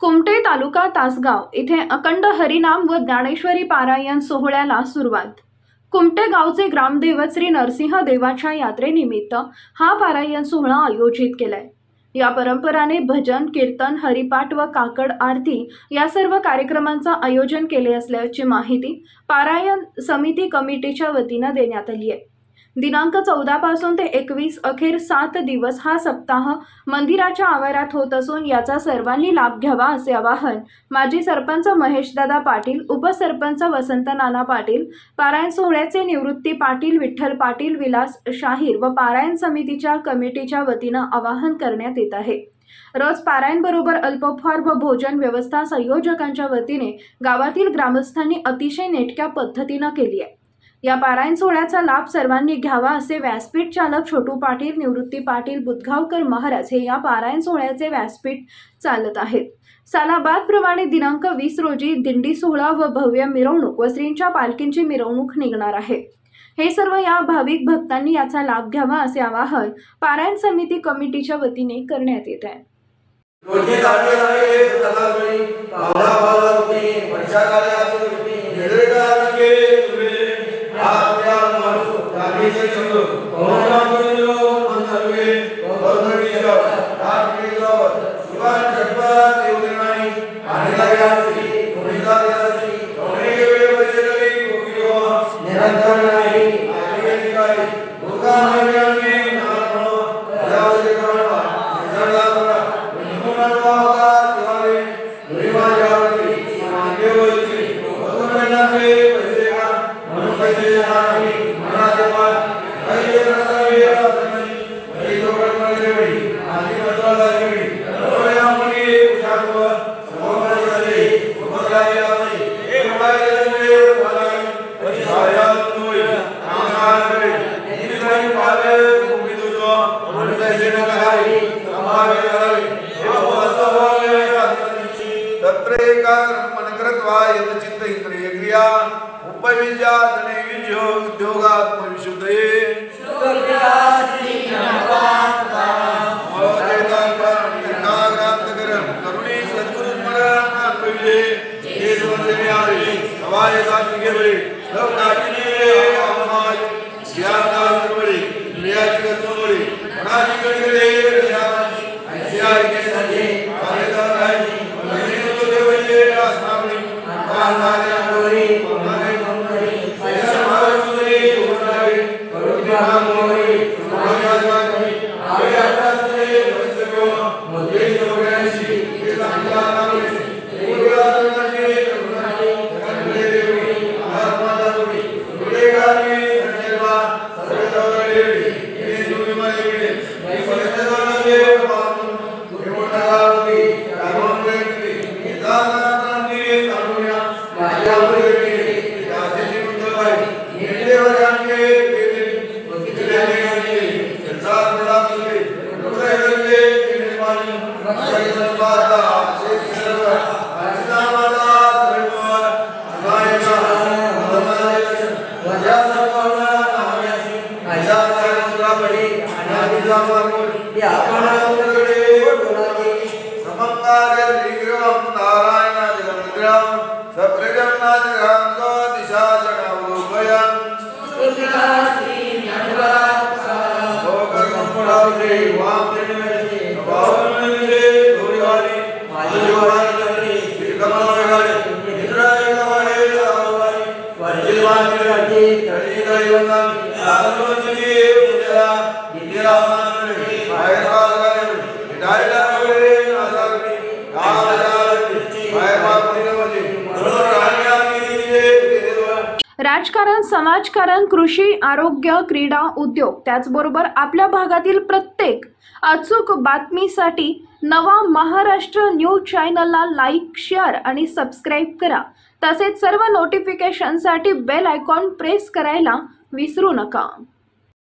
कुमटे तालुका तासगाव इथे अखंड हरिनाम व ज्ञानेश्वरी पारायण सोहळ्याला सुरुवात। कुमटे गावचे ग्रामदैवत श्री नरसिंह देवाच्या यात्रेनिमित्त हा पारायण सोहळा आयोजित केलाय। या परंपराने भजन, कीर्तन, हरिपाठ व काकड आरती या सर्व कार्यक्रमांचे आयोजन केले असल्याची माहिती पारायण समिती कमिटीच्या वतीने देण्यात आली आहे। दिनांक 14 पासून ते 21 अखेर 7 दिवस हा सप्ताह मंदिराच्या आवारात होत असून याचा सर्वांनी लाभ घ्यावा असे आवाहन माजी सरपंच महेशदादा पाटील, उपसरपंच वसंत नाना पाटील, पारायण सोहळ्याचे निवृत्ती पाटील, विठ्ठल पाटील, विलास शाहीर व पारायण समितीच्या कमिटीच्या वतीने आवाहन करण्यात येत आहे। रोज पारायण बरोबर अल्पोपहार व भोजन व्यवस्था संयोजकांच्या वतीने गावातील ग्रामस्थांनी अतिशय नेटक्या पद्धतीने केली आहे। या पारायण सोहळ्याचा लाभ सर्वांनी घ्यावा असे व्यासपीठ चालक छोटू पाटील, निवृत्ती पाटील, बुधगावकर महाराज हे या पारायण सोहळ्याचे व्यासपीठ चालत आहेत। सालाबाद प्रमाणे दिनांक 20 रोजी दिंडी सोहळा व भव्य मिरवणूक व श्रींच्या पालखींची मिरवणूक निघणार आहे। हे सर्व या भाविक भक्तांनी याचा लाभ घ्यावा असे आवाहन पारायण समिती कमिटीच्या वतीने करण्यात येत आहे। राजकारण, समाजकारण, कृषी, आरोग्य, क्रीडा, उद्योग त्याचबरोबर आपल्या भागातील प्रत्येक अचूक बातमीसाठी नवा महाराष्ट्र न्यूज चॅनलला लाईक, शेअर आणि सबस्क्राइब करा। तसेच सर्व नोटिफिकेशनसाठी बेल आयकॉन प्रेस करायला विसरू नका।